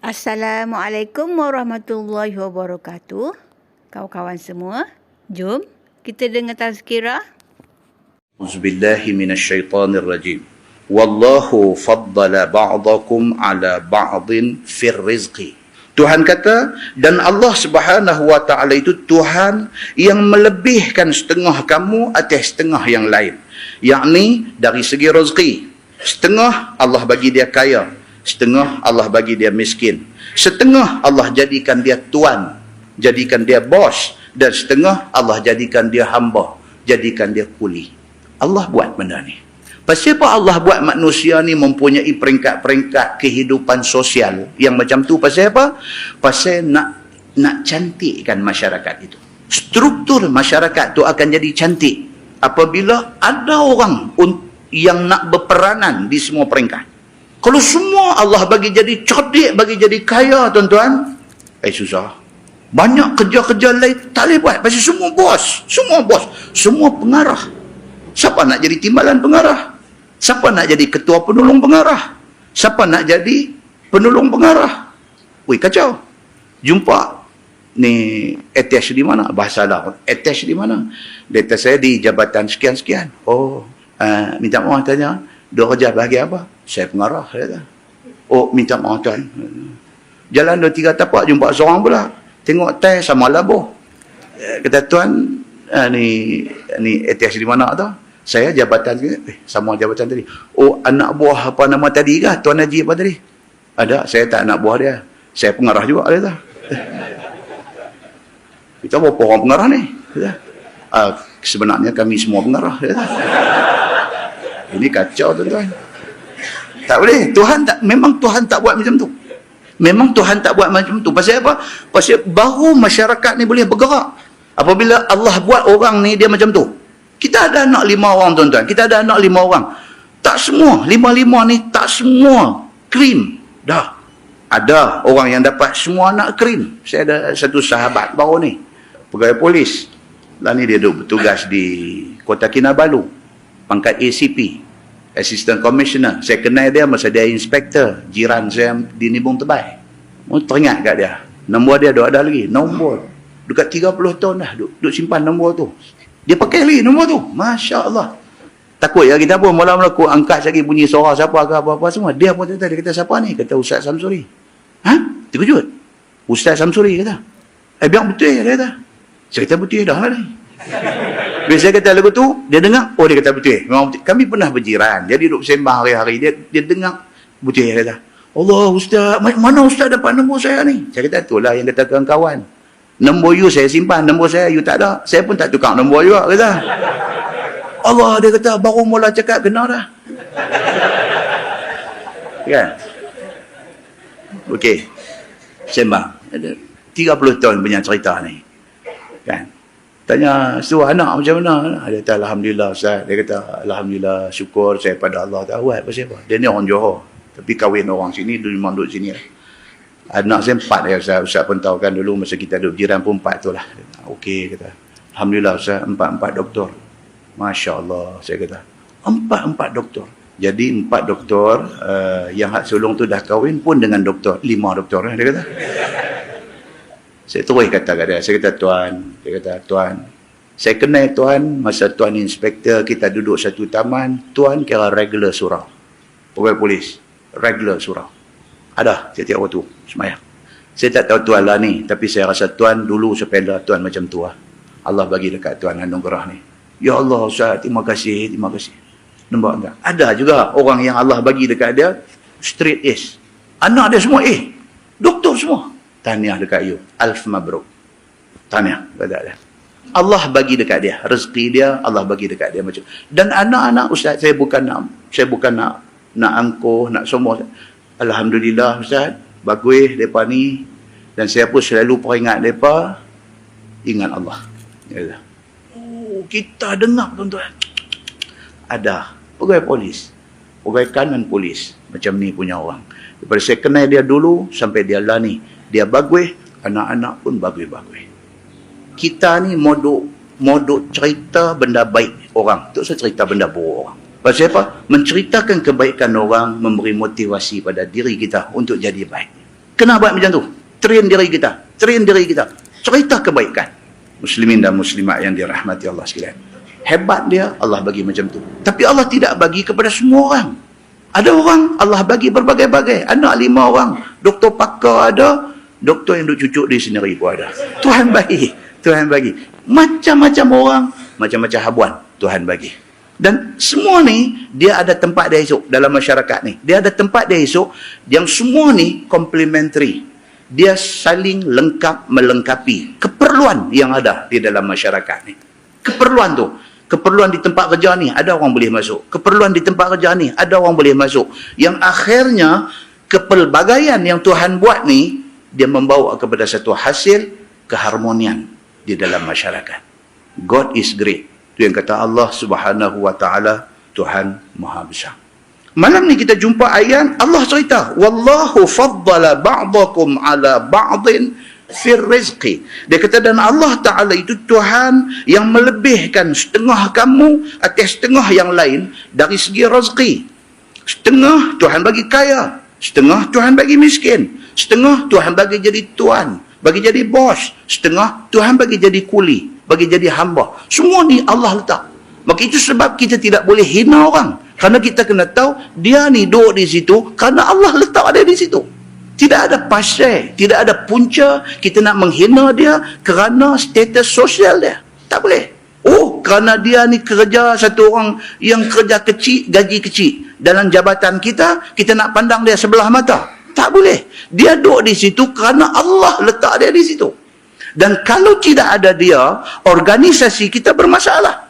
Assalamualaikum warahmatullahi wabarakatuh. Kawan-kawan semua, jom kita dengar tazkirah. Auzubillahi minasyaitonirrajim. Wallahu faddala ba'dakum ala ba'din fir rizqi. Tuhan kata, dan Allah Subhanahu wa taala itu Tuhan yang melebihkan setengah kamu atas setengah yang lain. Yakni dari segi rezeki. Setengah Allah bagi dia kaya, setengah Allah bagi dia miskin. Setengah Allah jadikan dia tuan, jadikan dia bos, dan setengah Allah jadikan dia hamba, jadikan dia kuli. Allah buat benda ni. Pasal apa Allah buat manusia ni mempunyai peringkat-peringkat kehidupan sosial yang macam tu? Pasal apa? Pasal nak cantikkan masyarakat itu. Struktur masyarakat tu akan jadi cantik apabila ada orang yang nak berperanan di semua peringkat. Kalau semua Allah bagi jadi cerdik, bagi jadi kaya, tuan-tuan, susah. Banyak kerja-kerja lain tak boleh buat. Pasal semua bos, semua pengarah. Siapa nak jadi timbalan pengarah? Siapa nak jadi ketua penolong pengarah? Siapa nak jadi penolong pengarah? Wih, kacau. Jumpa ni attach di mana? Bahasa lah. Attach di mana? Data saya di jabatan sekian-sekian. Minta maaf tanya, dia kerja bahagian apa? Saya pengarah. Oh, minta maaf tuan. Jalan 2-3 tapak, jumpa seorang pula. Tengok teh sama labuh. Kata tuan, ni attach di mana tu? Saya jabatan sama jabatan tadi. Oh, anak buah apa nama tadi kah? Tuan Haji apa tadi? Ada, saya tak anak buah dia. Saya pengarah juga dia tu. Kita berapa orang pengarah ni? Sebenarnya kami semua pengarah. Ini kacau tuan-tuan. Tak boleh. Memang Tuhan tak buat macam tu. Memang Tuhan tak buat macam tu. Pasal apa? Pasal baru masyarakat ni boleh bergerak. Apabila Allah buat orang ni dia macam tu. Kita ada anak 5 orang tuan-tuan. Kita ada anak 5 orang. Tak semua. 5-5 ni tak semua krim. Dah. Ada orang yang dapat semua anak krim. Saya ada satu sahabat baru ni. Pegawai polis. Lah ni dia duduk bertugas di Kota Kinabalu. Pangkat ACP. Assistant Commissioner. Saya kenal dia masa dia inspektor. Jiran saya di Nibung Tebai. Teringat kat dia. Nombor dia ada lagi. Nombor. Dekat 30 tahun dah. Duduk simpan nombor tu. Dia pakai lagi nombor tu. Masya Allah. Takut ya kita pun mula-mula aku angkat lagi bunyi suara siapa ke apa-apa semua. Dia pun dia kata siapa ni? Kata Ustaz Samsuri. Terkejut. Ustaz Samsuri kata. Biar betul dia kata. Saya kata betul dah lah ni. Bila saya kata lagu tu, dia dengar, oh dia kata betul. Memang betul. Kami pernah berjiran. Jadi duduk sembang hari-hari. Dia dengar, betul dia kata. Allah Ustaz, mana Ustaz dapat nombor saya ni? Saya kata itulah yang kata kawan-kawan. Nombor you saya simpan, nombor saya you tak ada. Saya pun tak tukar nombor juga, kata. Allah, dia kata, baru mula cakap, kena dah. Kan? Okey. Sembang. 30 tahun punya cerita ni. Kan? Tanya, suruh anak macam mana? Dia kata, Alhamdulillah Ustaz. Dia kata, Alhamdulillah, syukur saya pada Allah. Tak buat, pasal apa? Dia ni orang Johor. Tapi kahwin orang sini, dia memang duduk sini. Anak saya 4 ya Ustaz. Ustaz pun tahu kan dulu masa kita duduk jiran pun 4 tu lah. Okey, kata. Alhamdulillah Ustaz, 4 doktor. Masya Allah, saya kata. 4 doktor. Jadi 4 doktor, yang hak sulung tu dah kahwin pun dengan doktor. 5 doktor, dia kata. Saya terus kata kat dia. Saya kata, Tuan. Dia kata, Tuan. Saya kenal Tuan, masa Tuan inspektor, kita duduk satu taman. Tuan kira regular surau. Pegawai polis. Regular surau. Ada setiap waktu semayang. Saya tak tahu Tuan lah ni, tapi saya rasa Tuan dulu sepeda Tuan macam tu lah. Allah bagi dekat Tuan anugerah ni. Ya Allah Ustaz, terima kasih. Nampak tak? Ada juga orang yang Allah bagi dekat dia straight A's. Anak dia semua A. Doktor semua. Tahniah dekat you. Alf mabruk. Tahniah dekat dia. Allah bagi dekat dia. Rezeki dia Allah bagi dekat dia macam. Dan anak-anak Ustaz, saya bukan nak angkuh, nak semua. Alhamdulillah Ustaz, bagus mereka ni. Dan saya pun selalu peringat mereka, ingat Allah. Ya. Oh, kita dengar tuan-tuan. Ada pegawai polis, pegawai kanan polis, macam ni punya orang. Daripada saya kenal dia dulu, sampai dia lah ni. Dia bagus, anak-anak pun bagus-bagus. Kita ni modok cerita benda baik orang. Tak usah cerita benda buruk orang. Pasal apa? Menceritakan kebaikan orang, memberi motivasi pada diri kita untuk jadi baik. Kena buat macam tu. Train diri kita. Train diri kita. Cerita kebaikan. Muslimin dan muslimat yang dirahmati Allah sekalian. Hebat dia, Allah bagi macam tu. Tapi Allah tidak bagi kepada semua orang. Ada orang, Allah bagi berbagai-bagai. Anak 5 orang. Doktor pakar ada. Doktor yang duk cucuk diri sendiri pun ada. Tuhan bagi. Tuhan bagi. Macam-macam orang, macam-macam habuan Tuhan bagi. Dan semua ni, dia ada tempat dia esok dalam masyarakat ni. Dia ada tempat dia esok yang semua ni complementary. Dia saling lengkap melengkapi keperluan yang ada di dalam masyarakat ni. Keperluan tu. Keperluan di tempat kerja ni, ada orang boleh masuk. Keperluan di tempat kerja ni, ada orang boleh masuk. Yang akhirnya, kepelbagaian yang Tuhan buat ni, dia membawa kepada satu hasil keharmonian di dalam masyarakat. God is great. Itu yang kata Allah Subhanahu wa taala, Tuhan Maha Besar. Malam ni kita jumpa ayat Allah cerita, wallahu faddala ba'dakum ala ba'din fir rizqi. Dia kata, dan Allah Ta'ala itu Tuhan yang melebihkan setengah kamu atas setengah yang lain dari segi rezeki. Setengah Tuhan bagi kaya, setengah Tuhan bagi miskin, setengah Tuhan bagi jadi tuan, bagi jadi bos, setengah Tuhan bagi jadi kuli, bagi jadi hamba. Semua ni Allah letak. Maka itu sebab kita tidak boleh hina orang. Kerana kita kena tahu, dia ni duduk di situ kerana Allah letak dia di situ. Tidak ada pasal, tidak ada punca kita nak menghina dia kerana status sosial dia. Tak boleh. Oh, kerana dia ni kerja satu orang yang kerja kecil, gaji kecil dalam jabatan kita, kita nak pandang dia sebelah mata. Tak boleh. Dia duduk di situ kerana Allah letak dia di situ. Dan kalau tidak ada dia, organisasi kita bermasalah.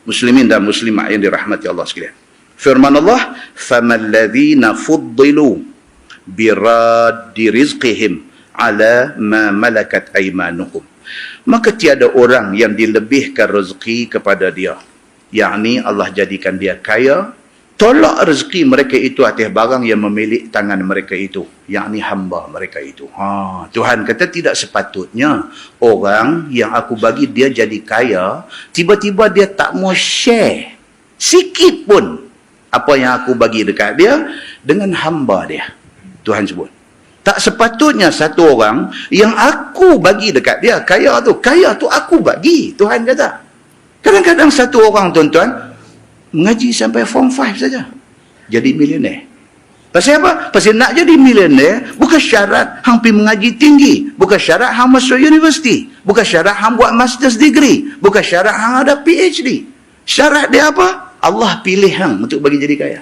Muslimin dan muslimat yang dirahmati Allah sekalian. Firman Allah, فَمَا الَّذِينَ فُضِّلُوا biraddi rizqihim ala ma malakat aymanuhum. Maka tiada orang yang dilebihkan rezeki kepada dia, yakni Allah jadikan dia kaya, tolak rezeki mereka itu atas barang yang memiliki tangan mereka itu, yakni hamba mereka itu. Tuhan kata tidak sepatutnya orang yang aku bagi dia jadi kaya, tiba-tiba dia tak mau share sikit pun apa yang aku bagi dekat dia dengan hamba dia. Tuhan sebut. Tak sepatutnya satu orang yang aku bagi dekat dia, kaya tu aku bagi. Tuhan kata. Kadang-kadang satu orang, tuan-tuan, mengaji sampai form 5 saja. Jadi milioner. Pasal apa? Pasal nak jadi milioner, bukan syarat hang pergi mengaji tinggi. Bukan syarat hang masuk universiti. Bukan syarat hang buat master's degree. Bukan syarat hang ada PhD. Syarat dia apa? Allah pilih hang untuk bagi jadi kaya.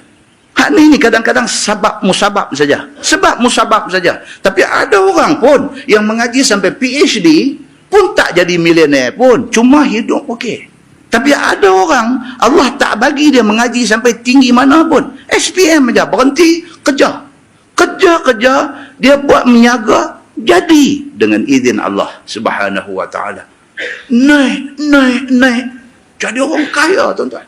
Hak ni kadang-kadang sebab musabab saja. Sebab musabab saja. Tapi ada orang pun yang mengaji sampai PhD pun tak jadi milioner pun. Cuma hidup okey. Tapi ada orang Allah tak bagi dia mengaji sampai tinggi mana pun. SPM saja, berhenti kerja. Kerja dia buat meniaga, jadi dengan izin Allah Subhanahu wa taala. Naik. Jadi orang kaya, tuan-tuan.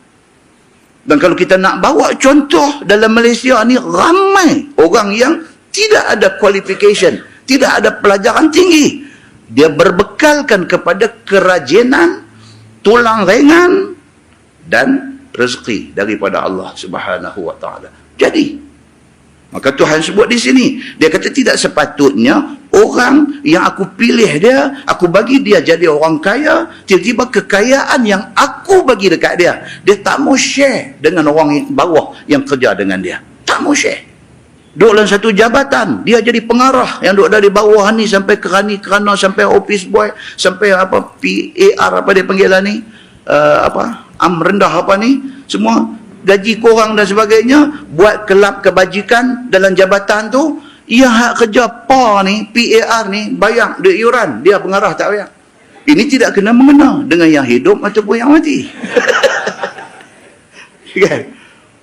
Dan kalau kita nak bawa contoh dalam Malaysia ni, ramai orang yang tidak ada qualification, tidak ada pelajaran tinggi. Dia berbekalkan kepada kerajinan, tulang ringan dan rezeki daripada Allah Subhanahu wa taala. Jadi, maka Tuhan sebut di sini, dia kata tidak sepatutnya orang yang aku pilih dia, aku bagi dia jadi orang kaya, tiba-tiba kekayaan yang aku bagi dekat dia, dia tak mau share dengan orang yang bawah yang kerja dengan dia. Tak mau share. Duduk dalam satu jabatan, dia jadi pengarah yang duduk dari bawah ni sampai kerana sampai office boy, sampai apa PAR apa dia panggil lah ni, am rendah apa ni, semua gaji korang dan sebagainya, buat kelab kebajikan dalam jabatan tu. Yang hak kerja PAR ni, PAR ni, bayar duit yuran, dia pengarah tak bayar. Ini tidak kena mengena dengan yang hidup ataupun yang mati. Kan?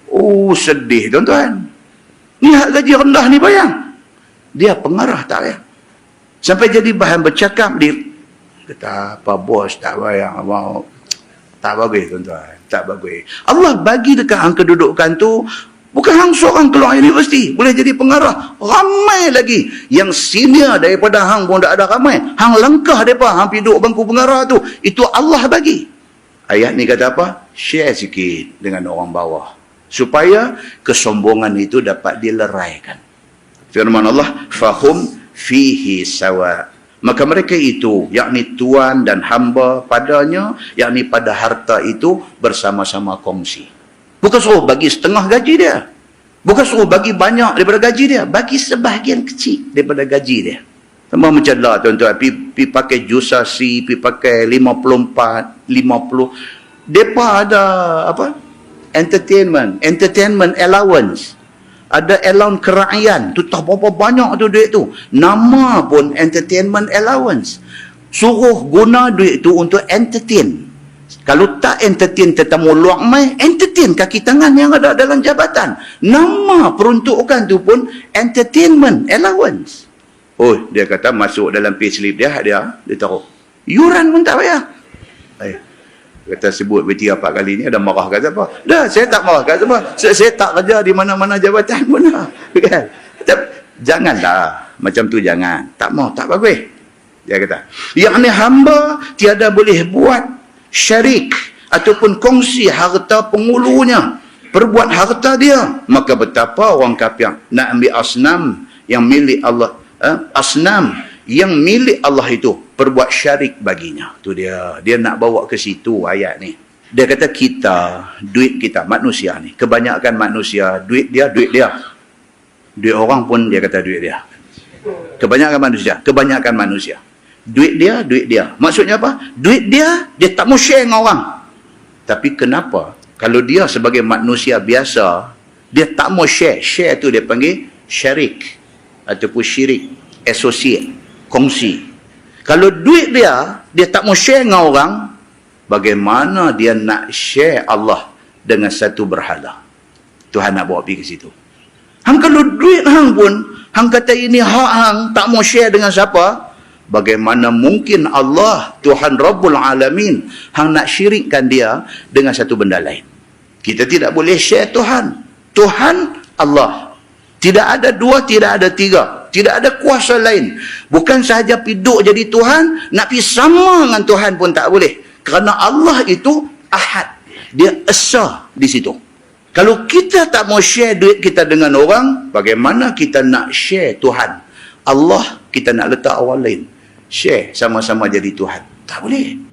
Oh, sedih tuan-tuan. Ni hak gaji rendah ni bayar, dia pengarah tak bayar. Sampai jadi bahan bercakap dia kata, apa bos tak bayar, mau. Tak bagus tuan-tuan, tak bagus. Allah bagi dekat hang kedudukan tu, bukan hang seorang keluar universiti boleh jadi pengarah. Ramai lagi yang senior daripada hang pun tak ada ramai. Hang langkah depa, hang pergi duduk bangku pengarah tu. Itu Allah bagi. Ayat ni kata apa? Share sikit dengan orang bawah, supaya kesombongan itu dapat dileraikan. Firman Allah, fahum fihi sawa. Maka mereka itu, yakni tuan dan hamba padanya, yakni pada harta itu bersama-sama kongsi. Bukan suruh bagi setengah gaji dia. Bukan suruh bagi banyak daripada gaji dia. Bagi sebahagian kecil daripada gaji dia. Sama macam lah tuan-tuan. Pergi pakai jusasi, pergi pakai 54, 50. Mereka ada apa? Entertainment allowance. Ada allowance kerajaan. Tu tak berapa banyak tu duit tu. Nama pun entertainment allowance. Suruh guna duit tu untuk entertain. Kalau tak entertain tetamu luar mai, entertain kaki tangan yang ada dalam jabatan. Nama peruntukan tu pun entertainment allowance. Oh, dia kata masuk dalam payslip dia taruh. Yuran pun tak payah. Kata sebut bertiga 4 kali ni, ada marah kat siapa? Dah, saya tak marah kat siapa. Saya tak kerja di mana-mana jabatan pun dah. Kan? Janganlah. Macam tu jangan. Tak mau, tak bagus. Dia kata, yang ni hamba tiada boleh buat syarik ataupun kongsi harta pengulunya. Perbuat harta dia. Maka betapa orang kafir nak ambil asnam yang milik Allah. Asnam yang milik Allah itu perbuat syarik baginya. Tu dia nak bawa ke situ ayat ni. Dia kata duit kita manusia ni, kebanyakan manusia duit dia duit orang pun dia kata duit dia. Kebanyakan manusia duit dia. Maksudnya apa? Duit dia tak mau share dengan orang. Tapi kenapa kalau dia sebagai manusia biasa dia tak mau share tu dia panggil syarik ataupun syirik, associate, kongsi. Kalau duit dia tak mau share dengan orang, bagaimana dia nak share Allah dengan satu berhala? Tuhan nak bawa pergi ke situ. Hang kalau duit hang pun, hang kata ini hak hang, tak mau share dengan siapa, bagaimana mungkin Allah, Tuhan Rabbul Alamin, hang nak syirikkan dia dengan satu benda lain? Kita tidak boleh share Tuhan. Tuhan Allah. Tidak ada dua, tidak ada tiga. Tidak ada kuasa lain. Bukan sahaja piduk jadi Tuhan, nak pergi sama dengan Tuhan pun tak boleh. Kerana Allah itu ahad. Dia esa di situ. Kalau kita tak mau share duit kita dengan orang, bagaimana kita nak share Tuhan? Allah kita nak letak orang lain. Share sama-sama jadi Tuhan. Tak boleh.